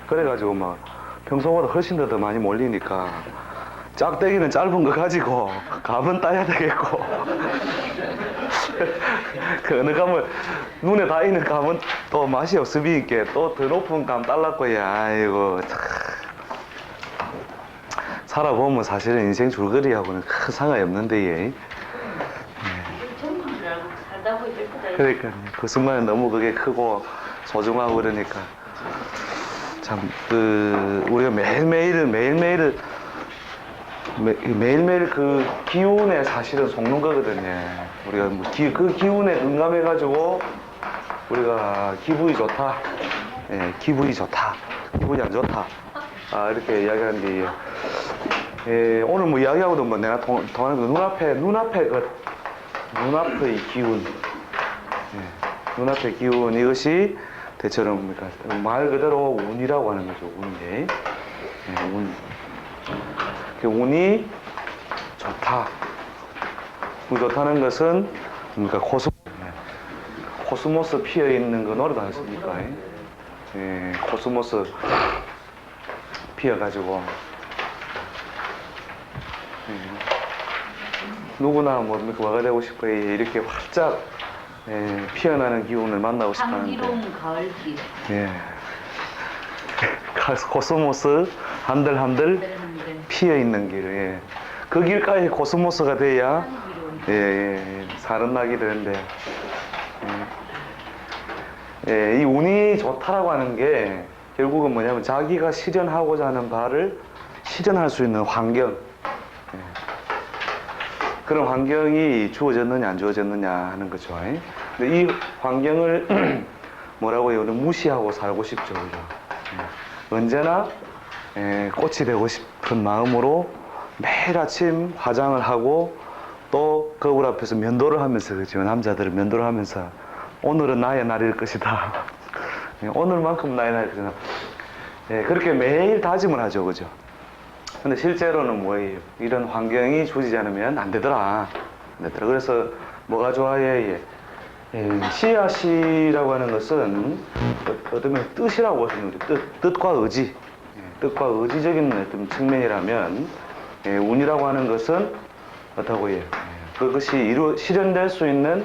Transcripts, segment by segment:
그래가지고 막 평소보다 훨씬 더 많이 몰리니까 짝대기는 짧은 거 가지고 감은 따야 되겠고 그 어느 감을 눈에 닿이는 감은 또 맛이 없으니까 또 더 높은 감 딸랐고야. 아이고 참. 살아보면 사실은 인생 줄거리하고는 큰 상관이 없는데 얘. 전문 줄 알고 살다 보니 이렇게 그러니까 그 순간에 너무 그게 크고 소중하고 그러니까 참 그 우리가 매일매일 그 기운에 사실은 속는 거거든요. 우리가 뭐 그 기운에 응감해가지고 우리가 기분이 좋다, 예, 기분이 좋다, 기분이 안 좋다, 아, 이렇게 이야기하는데, 예, 오늘 뭐 이야기하고도 뭐 내가 눈앞의 기운, 예, 눈앞의 기운 이것이 대체로 뭡니까 말 그대로 운이라고 하는 거죠. 운이, 예, 운. 운이 좋다. 운이 좋다는 것은 그러니까 코스모스 피어 있는 거 노래도 하셨습니까? 예, 코스모스 피어 가지고 누구나 뭐 뭐가 되고 싶어요. 이렇게 활짝 피어나는 기운을 만나고 싶다는데. 향기로운 가을길. 예. 코스모스 한들한들 피어 있는 길. 예. 그 길까지 코스모스가 돼야 살은 나게 되는데. 이 운이 좋다라고 하는 게 결국은 뭐냐면 자기가 실현하고자 하는 바를 실현할 수 있는 환경. 그런 환경이 주어졌느냐 안 주어졌느냐 하는 거죠. 근데 이 환경을 뭐라고 해요? 무시하고 살고 싶죠. 그죠? 언제나 꽃이 되고 싶은 마음으로 매일 아침 화장을 하고 또 거울 앞에서 면도를 하면서, 그죠? 남자들은 면도를 하면서 오늘은 나의 날일 것이다. 오늘만큼 나의 날일 것이다. 그렇게 매일 다짐을 하죠. 그죠? 근데 실제로는 뭐예요? 이런 환경이 주어지지 않으면 안 되더라. 그래서 뭐가 좋아요? 씨앗이라고 하는 것은 어떤 면에 뜻이라고 보시면 돼요. 뜻과 의지. 뜻과 의지적인 어떤 측면이라면 운이라고 하는 것은 어떻다고 해요? 그것이 실현될 수 있는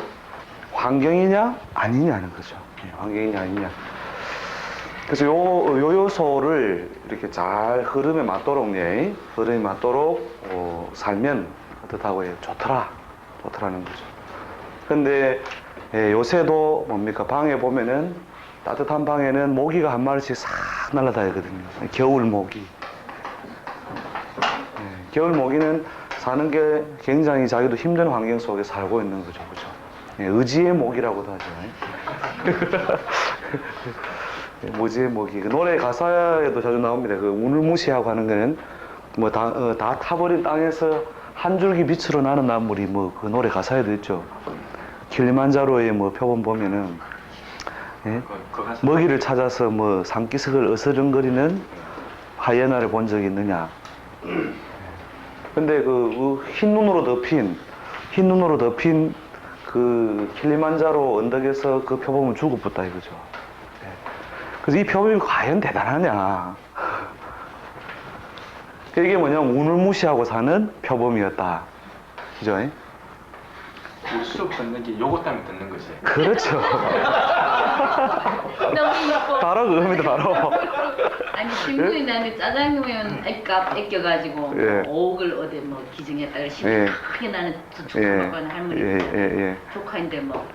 환경이냐 아니냐는 거죠. 환경이냐 아니냐. 그래서 요 요소를 이렇게 잘 흐름에 맞도록 살면 어떻다고 해요? 좋더라는 거죠. 근데 요새도 뭡니까? 방에 보면은 따뜻한 방에는 모기가 한 마리씩 싹 날아다니거든요. 겨울 모기. 겨울 모기는 사는 게 굉장히 자기도 힘든 환경 속에 살고 있는 거죠. 그죠? 의지의 모기라고도 하죠. 모지의 모기. 그 노래 가사에도 자주 나옵니다. 그 운을 무시하고 하는 거는 뭐 다 타버린 땅에서 한 줄기 빛으로 나는 나물이 뭐 그 노래 가사에도 있죠. 킬리만자로의 뭐 표본 보면은 먹이를 찾아서 뭐 산기슭을 어스렁거리는 하이에나를 본 적이 있느냐. 근데 그 흰 눈으로 덮인 그 킬리만자로 언덕에서 그 표범은 죽어붙다 이거죠. 그래서 이 표범이 과연 대단하냐. 이게 뭐냐면 운을 무시하고 사는 표범이었다. 그죠? 우리 수업 듣는 게 요거 때문에 듣는 거지. 그렇죠. 너무 이뻐. 바로 그겁니다, 바로. 아니 친구이 나는 짜장면 액값 아껴가지고 예. 5억을 어디 뭐 기증했다 그러시 예. 크게 나는 예. 조카는 할머니 예. 조카인데 뭐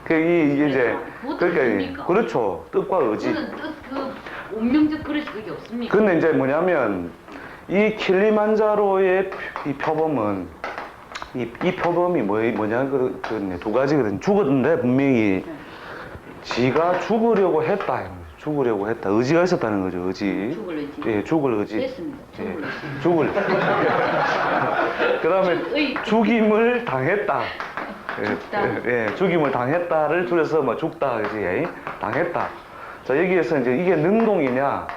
이렇게 이게 이제 그것도 없습니까? 그렇죠. 뜻과 의지. 그거는 그 운명적 그릇이 그게 없습니까? 근데 이제 뭐냐면 이 킬리만자로의 이 표범은 이 표범이 뭐냐 두 가지거든. 죽었는데 분명히 지가 죽으려고 했다. 의지가 있었다는 거죠. 의지. 죽을 의지. 예, 죽을 의지. 됐습니다. 예, 죽을. 그다음에 죽임을 당했다. 죽임을 당했다를 줄여서 뭐 죽다, 그지? 당했다. 자, 여기에서 이제 이게 능동이냐,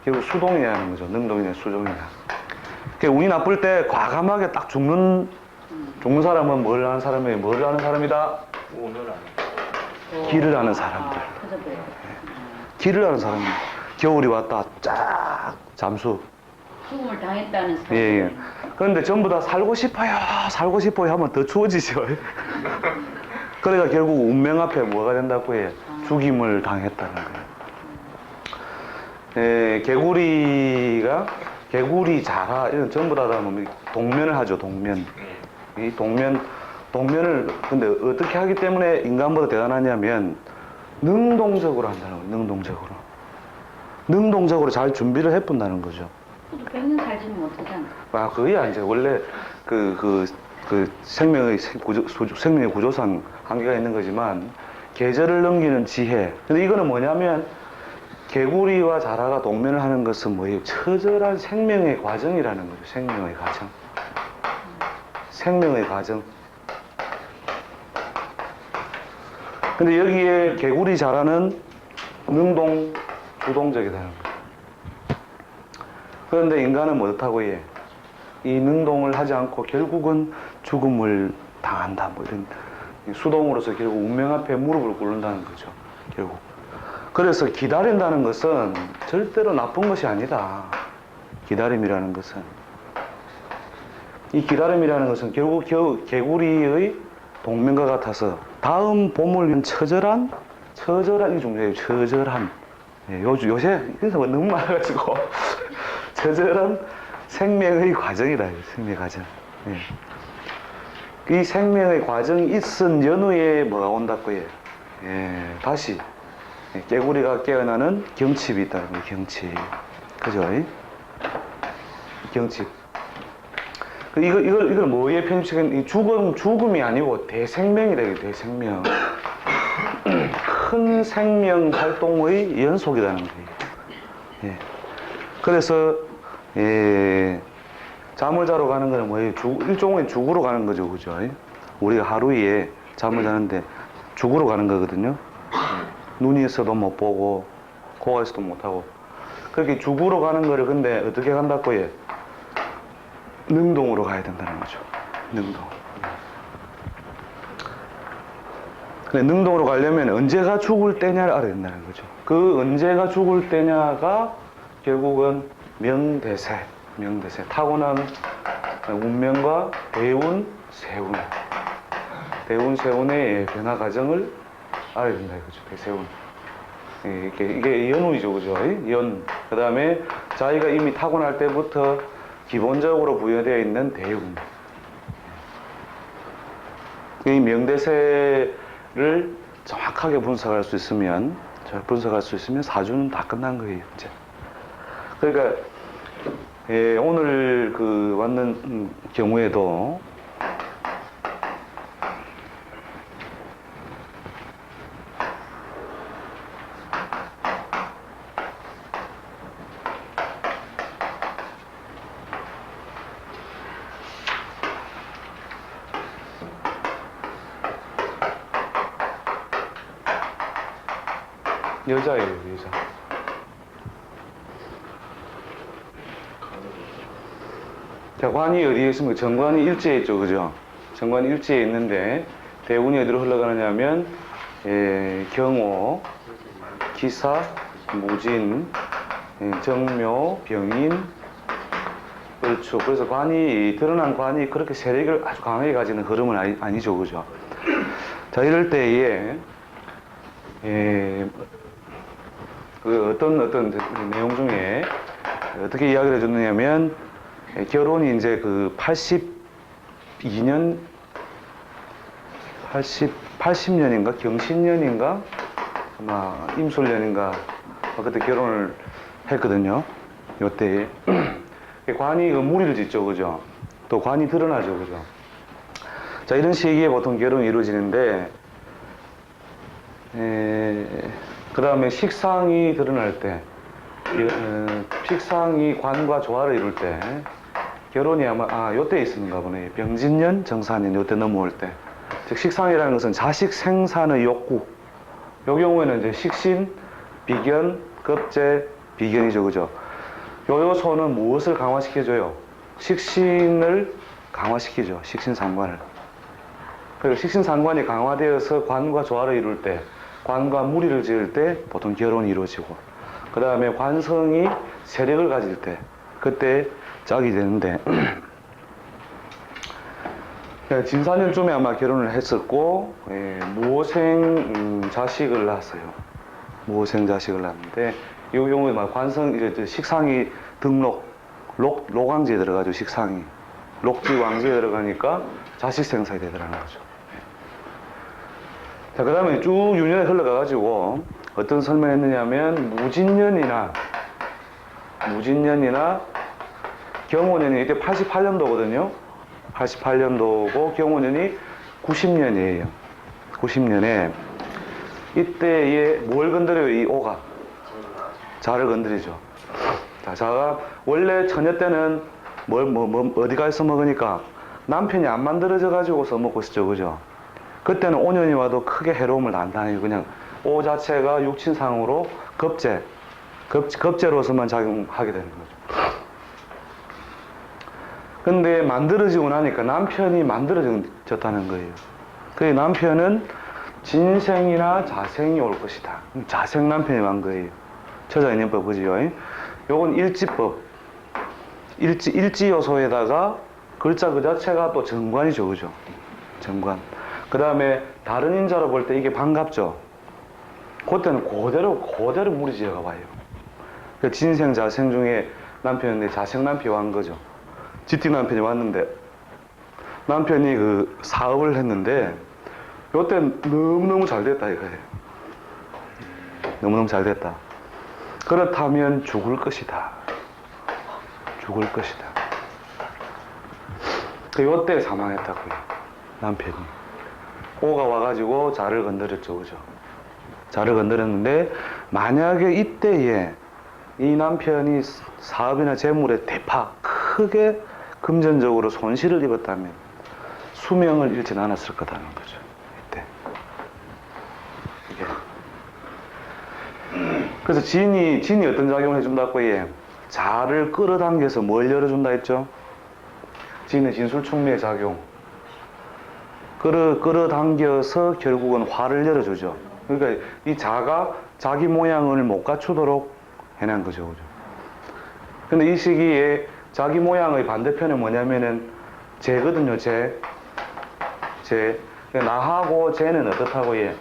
결국 수동이냐는 거죠. 능동이냐, 수동이냐. 운이 나쁠 때 과감하게 딱 죽는 사람은 뭘 하는 사람이에요? 길을 아는 사람들. 길을 아는 사람이에요. 겨울이 왔다 쫙 잠수. 죽음을 당했다는 사람. 예, 예. 그런데 전부 다 살고 싶어요 하면 더 추워지죠. 그러니까 결국 운명 앞에 뭐가 된다고 해요? 죽임을 당했다는 거예요. 예, 개구리 자라 이런 전부 다 동면을 하죠. 동면. 이 동면을 근데 어떻게 하기 때문에 인간보다 대단하냐면 능동적으로 한다는 거예요. 능동적으로 잘 준비를 해본다는 거죠. 또 100년 살지는 못하잖아. 아, 그게 이제 원래 생명의 구조상 한계가 있는 거지만 계절을 넘기는 지혜. 근데 이거는 뭐냐면 개구리와 자라가 동면을 하는 것은 뭐예요? 처절한 생명의 과정이라는 거죠. 생명의 과정. 근데 여기에 개구리 자라는 주동적이라는 거예요. 그런데 인간은 못하고 이 능동을 하지 않고 결국은 죽음을 당한다. 뭐 이런 수동으로서 결국 운명 앞에 무릎을 꿇는다는 거죠. 결국. 그래서 기다린다는 것은 절대로 나쁜 것이 아니다. 기다림이라는 것은. 이 기다림이라는 것은 결국 개구리의 동면과 같아서 다음 봄을 위한 처절한 이 중요해요. 처절한. 예, 요새 인사가 너무 많아가지고 처절한 생명의 과정이다. 생명의 과정. 예. 이 생명의 과정이 있은 연후에 뭐가 온다고 해요? 예, 다시 개구리가 깨어나는 경칩이 있다는 거예요. 경칩. 그죠? 경칩. 이걸 뭐에 편집시킨, 죽음이 아니고 대생명이다. 대생명. 큰 생명 활동의 연속이라는 거예요. 예. 그래서, 잠을 자러 가는 거는 뭐예요? 일종의 죽으러 가는 거죠. 그죠? 우리가 하루에 잠을 자는데 죽으러 가는 거거든요. 눈이 있어도 못 보고, 코가 있어도 못 하고. 그렇게 죽으러 가는 거를 근데 어떻게 간다고 해요? 능동으로 가야 된다는 거죠. 능동. 근데 능동으로 가려면 언제가 죽을 때냐를 알아야 된다는 거죠. 그 언제가 죽을 때냐가 결국은 명대세. 타고난 운명과 대운세운의 변화 과정을 알아야 된다 이거죠. 대세운. 이게 연운이죠. 그죠? 그 다음에 자기가 이미 타고날 때부터 기본적으로 부여되어 있는 대운. 이 명대세를 정확하게 분석할 수 있으면 사주는 다 끝난 거예요. 이제. 그러니까 오늘 왔는 경우에도 여자예요, 여자. 자, 관이 어디에 있습니까? 정관이 일지에 있죠, 그죠? 정관이 일지에 있는데, 대운이 어디로 흘러가느냐면, 경호, 기사, 무진, 정묘, 병인, 그렇죠. 그래서 드러난 관이 그렇게 세력을 아주 강하게 가지는 흐름은 아니죠, 그죠? 자, 이럴 때에, 어떤 내용 중에 어떻게 이야기를 해줬느냐면 결혼이 이제 80년인가 경신년인가 아마 임술년인가 그때 결혼을 했거든요. 요때 관이 무리를 짓죠, 그죠? 또 관이 드러나죠, 그죠? 자, 이런 시기에 보통 결혼이 이루어지는데 그 다음에 식상이 드러날 때, 식상이 관과 조화를 이룰 때, 결혼이 아마, 요때 있었는가 보네. 병진년, 정사년, 요때 넘어올 때. 즉, 식상이라는 것은 자식 생산의 욕구. 요 경우에는 이제 식신, 비견, 급제, 비견이죠. 그죠? 요 요소는 무엇을 강화시켜줘요? 식신을 강화시키죠. 식신상관을. 그리고 식신상관이 강화되어서 관과 조화를 이룰 때, 관과 무리를 지을 때 보통 결혼이 이루어지고, 그 다음에 관성이 세력을 가질 때, 그때 짝이 되는데, 진사년쯤에 아마 결혼을 했었고, 무호생 자식을 낳았어요. 무호생 자식을 낳았는데, 이 경우에 막 관성, 이제 식상이 록왕지에 들어가죠, 식상이. 록지 왕지에 들어가니까 자식 생산이 되더라는 거죠. 자, 그 다음에 쭉 유년에 흘러가가지고 어떤 설명을 했느냐면 무진년이나 경호년이 이때 88년도거든요. 88년도고 경호년이 90년이에요. 90년에 이때에 뭘 건드려요? 이 오가 자를 건드리죠. 자, 자가 원래 처녀 때는 어디 가서 먹으니까 남편이 안 만들어져 가지고 써먹고 있었죠, 그죠? 그때는 오년이 와도 크게 해로움을 안 당해요. 그냥 오 자체가 육친상으로 겁제로서만 작용하게 되는 거죠. 근데 만들어지고 나니까 남편이 만들어졌다는 거예요. 그 남편은 진생이나 자생이 올 것이다. 자생 남편이 만 거예요. 처자인연법 그지요? 요건 일지법. 일지 요소에다가 글자 그 자체가 또 정관이죠, 그죠? 정관. 그 다음에 다른 인자로 볼 때 이게 반갑죠. 그때는 그대로 무리 지어가 봐요. 그 진생 자생 중에 남편인데 자생 남편이 왔는 거죠. 지띠 남편이 왔는데 남편이 그 사업을 했는데 요때 너무너무 잘 됐다 이거예요. 너무너무 잘 됐다. 그렇다면 죽을 것이다. 죽을 것이다. 요때 사망했다고요. 남편이. 오가 와가지고 자를 건드렸죠, 그죠? 자를 건드렸는데 만약에 이때에 이 남편이 사업이나 재물에 대파 크게 금전적으로 손실을 입었다면 수명을 잃진 않았을 거다는 거죠. 이때. 이게. 그래서 진이 어떤 작용을 해준다고 해? 자를 끌어당겨서 뭘 열어준다 했죠? 진의 진술충미의 작용. 끌어당겨서 결국은 화를 열어주죠. 그러니까 이 자가 자기 모양을 못 갖추도록 해낸 거죠. 그죠? 근데 이 시기에 자기 모양의 반대편은 뭐냐면은 재거든요, 재. 나하고 재는 어떻다고 해?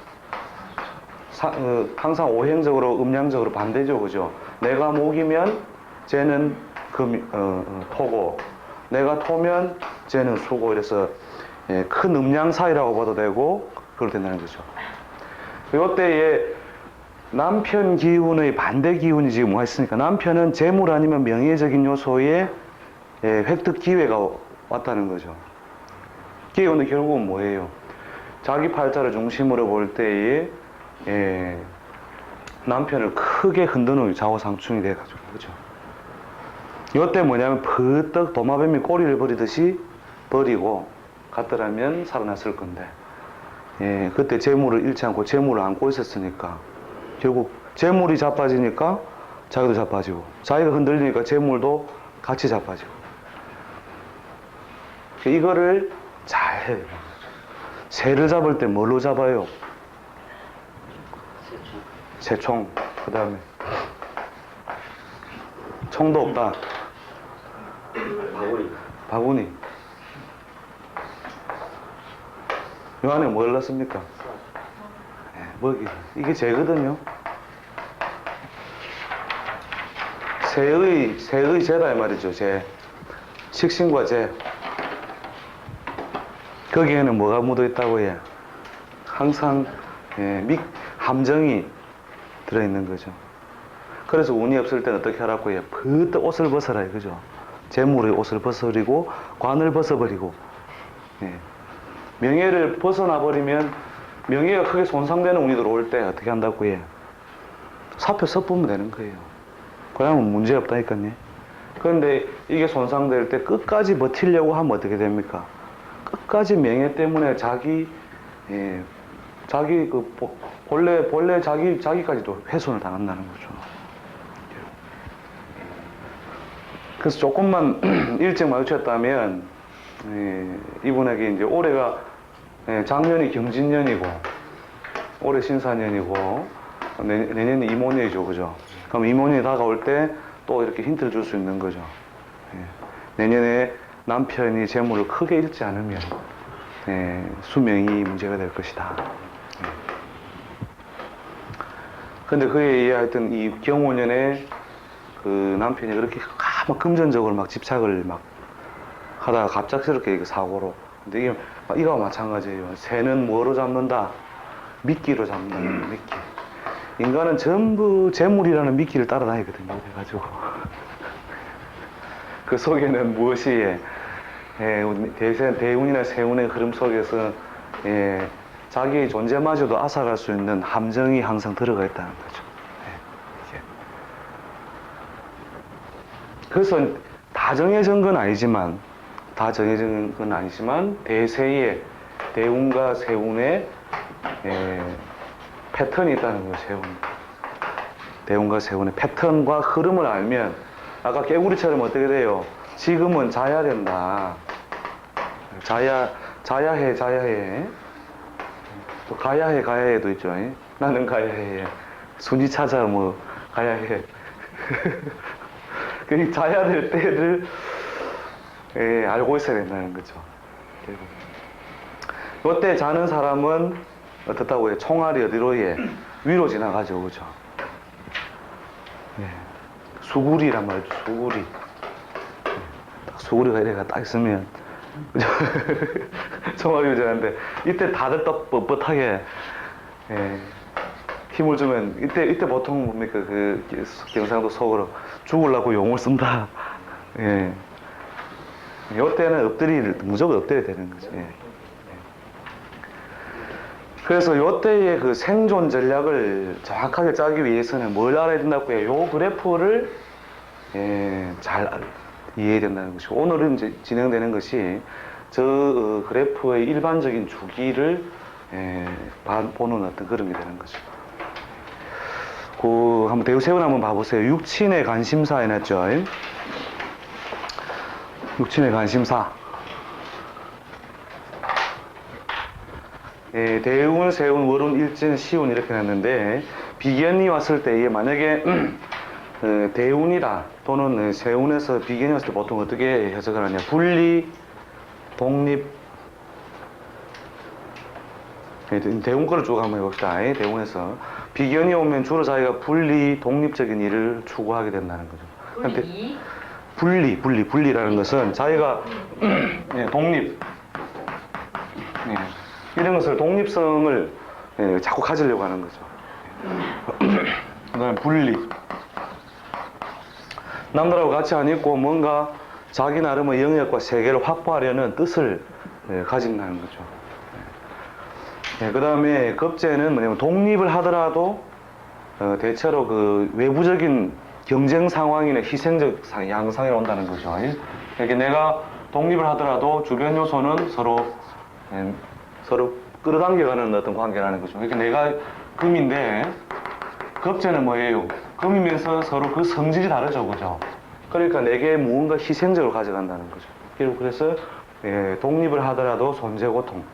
항상 오행적으로, 음양적으로 반대죠, 그죠? 내가 목이면 재는 토고, 내가 토면 재는 수고, 이래서 큰 음양 사이라고 봐도 되고, 그럴 된다는 거죠. 이때에 남편 기운의 반대 기운이 지금 뭐 있으니까 남편은 재물 아니면 명예적인 요소에 획득 기회가 왔다는 거죠. 기회는 결국은 뭐예요? 자기 팔자를 중심으로 볼 때에 남편을 크게 흔드는 좌우상충이 돼가지고, 그죠? 이때 뭐냐면 버떡 도마뱀이 꼬리를 버리듯이 버리고 갔더라면 살아났을 건데, 그때 재물을 잃지 않고 재물을 안고 있었으니까 결국 재물이 자빠지니까 자기도 자빠지고, 자기가 흔들리니까 재물도 같이 자빠지고. 이거를 잘 해요. 새를 잡을 때 뭘로 잡아요? 새총. 그 다음에 총도 없다. 바구니. 이 안에 뭘 넣습니까? 먹이. 이게 재거든요. 새의 재다 이 말이죠. 재. 식신과 재. 거기에는 뭐가 묻어 있다고 해? 항상 함정이 들어있는 거죠. 그래서 운이 없을 때는 어떻게 하라고 해요? 버떡 옷을 벗어라, 그죠? 재물의 옷을 벗어버리고 관을 벗어버리고, 명예를 벗어나버리면 명예가 크게 손상되는 운이 들어올 때 어떻게 한다고 해요? 사표 섞으면 되는 거예요. 그러면 문제 없다니까요. 그런데 이게 손상될 때 끝까지 버티려고 하면 어떻게 됩니까? 끝까지 명예 때문에 자기 본래 자기까지도 훼손을 당한다는 거죠. 그래서 조금만 일찍 마주쳤다면 이분에게 이제 올해가 작년이 경진년이고 올해 신사년이고 내년에 이모년이죠, 그죠? 그럼 이모년이 다가올 때 또 이렇게 힌트를 줄 수 있는 거죠. 예. 내년에 남편이 재물을 크게 잃지 않으면 수명이 문제가 될 것이다. 근데 그에 의해 하여튼 이 경호년에 그 남편이 그렇게 막 금전적으로 막 집착을 막 하다가 갑작스럽게 그 사고로. 근데 이게 이거와 마찬가지예요. 새는 뭐로 잡는다? 미끼로 잡는다. 미끼. 인간은 전부 재물이라는 미끼를 따라다니거든요. 그래가지고 그 속에는 무엇이 대운이나 세운의 흐름 속에서 자기의 존재마저도 앗아갈 수 있는 함정이 항상 들어가 있다는 거죠. 그래서 다 정해진 건 아니지만 대세의 대운과 세운의 패턴이 있다는 거죠. 대운과 세운의 패턴과 흐름을 알면 아까 깨구리처럼 어떻게 돼요? 지금은 자야 된다. 자야해. 또 가야해도 있죠. 나는 가야해. 순위 찾아 뭐 가야해. 그 자야 될 때를 알고 있어야 된다는 거죠. 이때 자는 사람은 어떻다고 해요? 총알이 어디로 위로 지나가죠, 그죠? 수구리란 말이죠, 수구리. 수구리가 이래가 딱 있으면, 그죠? 총알이 위로 지나가는데, 이때 다들 또 뻣뻣하게, 힘을 주면, 이때 보통 뭡니까? 그 경상도 속으로 죽으려고 용을 쓴다. 이때는 무조건 엎드려야 되는 거죠. 그래서 이때의 그 생존 전략을 정확하게 짜기 위해서는 뭘 알아야 된다고 해요? 이 그래프를 잘 이해해야 된다는 것이고, 오늘은 이제 진행되는 것이 저 그래프의 일반적인 주기를 보는 어떤 그림이 되는 거죠. 한번 대우세운 한번 봐보세요. 육친의 관심사 해놨죠. 육친의 관심사. 대운, 세운, 월운, 일진, 시운 이렇게 놨는데 비견이 왔을 때 이게 만약에 대운이다 또는 세운에서 비견이 왔을 때 보통 어떻게 해석을 하냐? 분리, 독립. 대운 거를 쭉 한번 해봅시다. 대운에서 비견이 오면 주로 자기가 분리, 독립적인 일을 추구하게 된다는 거죠. 분리라는 것은 자기가 독립. 이런 것을 독립성을 자꾸 가지려고 하는 거죠. 그 다음에 분리. 남들하고 같이 안 있고 뭔가 자기 나름의 영역과 세계를 확보하려는 뜻을 가진다는 거죠. 그 다음에 급제는 뭐냐면 독립을 하더라도 대체로 그 외부적인 경쟁 상황이나 희생적 양상에 온다는 거죠. 그러니까 내가 독립을 하더라도 주변 요소는 서로 끌어당겨가는 어떤 관계라는 거죠. 그러니까 내가 금인데 급제는 뭐예요? 금이면서 서로 그 성질이 다르죠, 그죠? 그러니까 내게 무언가 희생적으로 가져간다는 거죠. 그래서 독립을 하더라도 손재고통.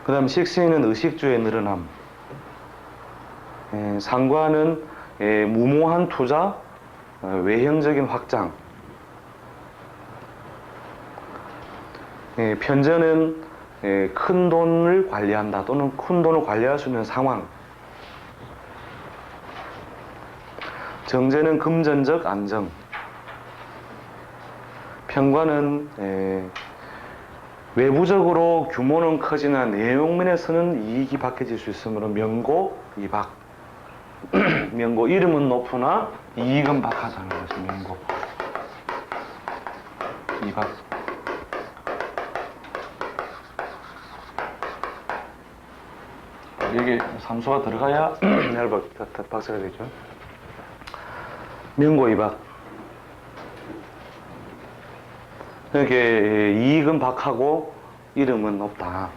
그 다음 식신은 의식주의 늘어남. 상관은 무모한 투자, 외형적인 확장. 편전은 큰 돈을 관리한다 또는 큰 돈을 관리할 수 있는 상황. 정제는 금전적 안정. 편관은 외부적으로 규모는 커지나 내용면에서는 이익이 박해질 수 있으므로 명고, 이박. 명고, 이름은 높으나 이익은 박하다는 거죠. 명고, 이박. 여기 삼수가 들어가야 박사가 되죠. 명고, 이박. 이렇게 이익은 박하고 이름은 없다.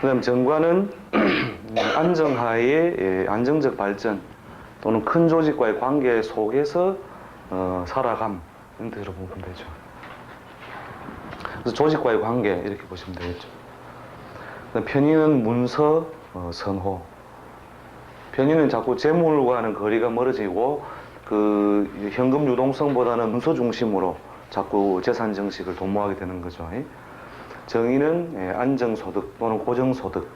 그 다음 정관은 안정하에 안정적 발전 또는 큰 조직과의 관계 속에서 살아감. 이런 뜻으로 보면 되죠. 그래서 조직과의 관계 이렇게 보시면 되겠죠. 그다음 편의는 문서, 선호. 편의는 자꾸 재물과는 거리가 멀어지고 그 현금 유동성보다는 문서 중심으로 자꾸 재산 정식을 도모하게 되는 거죠. 정의는 안정소득 또는 고정소득.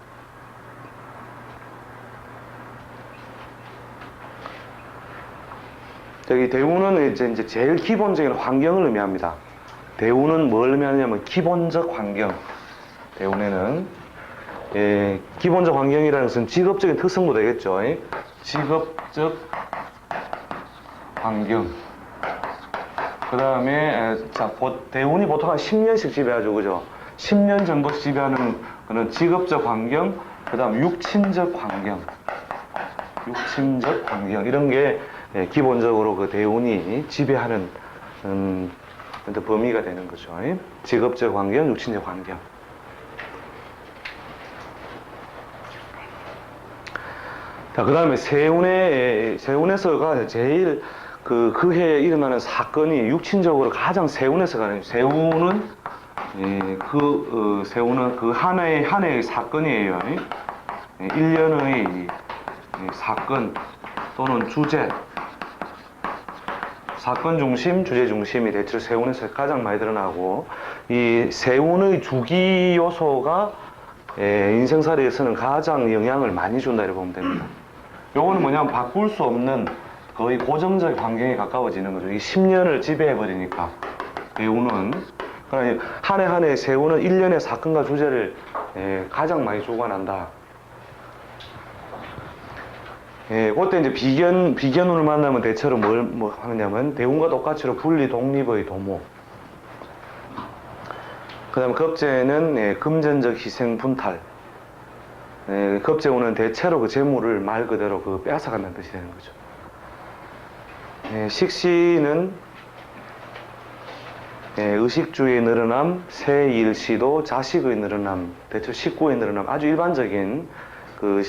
여기 대우는 이제 제일 기본적인 환경을 의미합니다. 대우는 뭘 의미하냐면 기본적 환경. 대운에는 기본적 환경이라는 것은 직업적인 특성도 되겠죠. 직업적 환경. 그 다음에 대운이 보통 한 10년씩 지배하죠, 그죠? 10년 정도씩 지배하는 그런 직업적 환경, 그 다음 육친적 환경, 이런 게 기본적으로 그 대운이 지배하는 범위가 되는 거죠. 직업적 환경, 육친적 환경. 자, 그 다음에 세운에서가 제일 그 해에 일어나는 사건이 육친적으로 가장 세운에서 가는, 세운은 그 한 해의 사건이에요. 1년의 사건 또는 주제, 사건 중심, 주제 중심이 대체로 세운에서 가장 많이 드러나고, 이 세운의 주기 요소가 인생살이에서는 가장 영향을 많이 준다 이렇게 보면 됩니다. 요거는 뭐냐면 바꿀 수 없는 거의 고정적 환경에 가까워지는 거죠. 이 10년을 지배해버리니까 세운은. 그러니까 한 해 한 해 세운은 1년의 사건과 주제를 가장 많이 주관한다. 그때 이제 비견운을 만나면 대체로 뭐 하느냐면 대운과 똑같이로 분리 독립의 도모. 그 다음에 겁재는 금전적 희생 분탈. 겁재운은 대체로 그 재물을 말 그대로 그 빼앗아간다는 뜻이 되는 거죠. 식신은 의식주의 늘어남, 세일시도, 자식의 늘어남, 대체로 식구의 늘어남, 아주 일반적인 그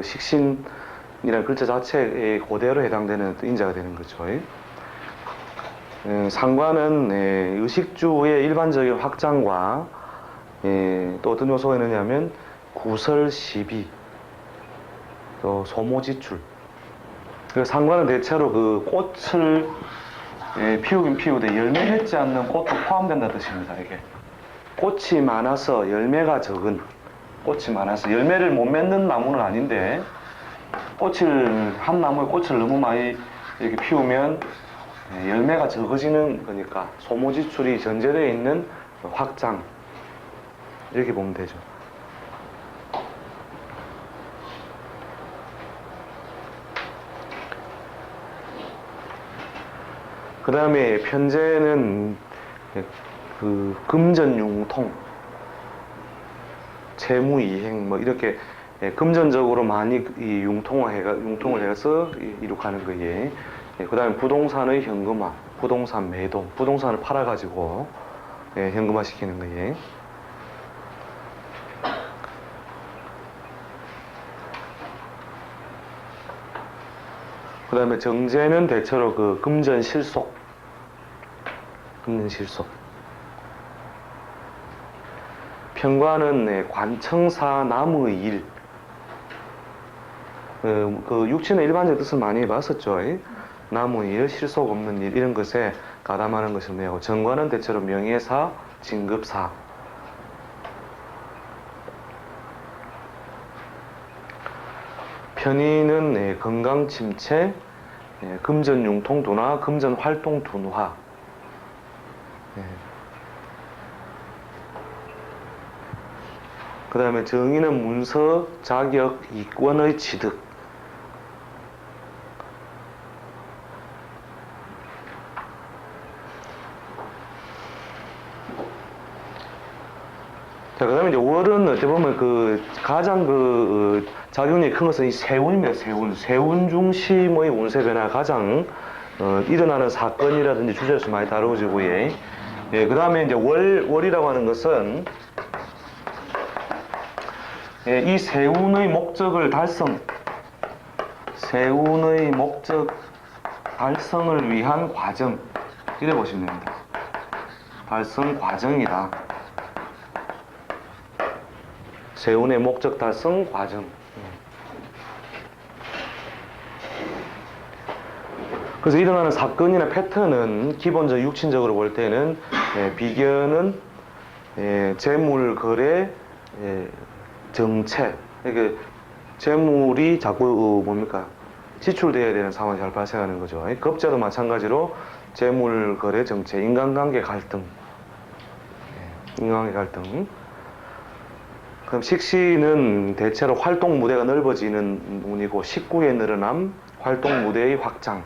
식신이라는 글자 자체에 그대로 해당되는 인자가 되는 거죠. 상관은 의식주의 일반적인 확장과 또 어떤 요소가 있느냐면 구설, 시비, 또 소모지출. 상관은 대체로 그 꽃을 피우긴 피우되 열매 맺지 않는 꽃도 포함된다는 뜻입니다. 이게 꽃이 많아서 열매가 적은, 꽃이 많아서 열매를 못 맺는 나무는 아닌데 한 나무에 꽃을 너무 많이 이렇게 피우면 열매가 적어지는 거니까 소모지출이 전제되어 있는 확장, 이렇게 보면 되죠. 그 다음에 편재는 그 금전융통, 채무이행 뭐 이렇게 금전적으로 많이 이 융통을 해서 이룩하는 거예요. 그 다음에 부동산의 현금화, 부동산 매도, 부동산을 팔아가지고 현금화 시키는 거예요. 그 다음에 정제는 대체로 그 금전 실속. 편관은 관청사 남의 일. 그 육친의 일반적 뜻을 많이 봤었죠. 남의 일, 실속 없는 일, 이런 것에 가담하는 것을 의미하고, 정관은 대체로 명예사, 진급사. 편의는 건강 침체, 금전 융통 둔화, 금전 활동 둔화. 그 다음에 정의는 문서, 자격, 이권의 취득. 자, 그 다음에 이제 월은 어떻게 보면 그 가장 작용력이 큰 것은 이 세운입니다. 세운 중심의 운세 변화가 가장 일어나는 사건이라든지 주제에서 많이 다루어지고, 그 다음에 이제 월이라고 하는 것은 이 세운의 목적 달성을 위한 과정, 이래 보시면 됩니다. 달성 과정이다. 재운의 목적 달성 과정. 그래서 일어나는 사건이나 패턴은 기본적 육친적으로 볼 때는 비견은 재물 거래 정체. 이게 재물이 자꾸 뭡니까 지출돼야 되는 상황이 잘 발생하는 거죠. 겁자도 마찬가지로 재물 거래 정체, 인간관계 갈등, 인간관계 갈등. 그럼 식신은 대체로 활동 무대가 넓어지는 운이고 식구의 늘어남, 활동 무대의 확장.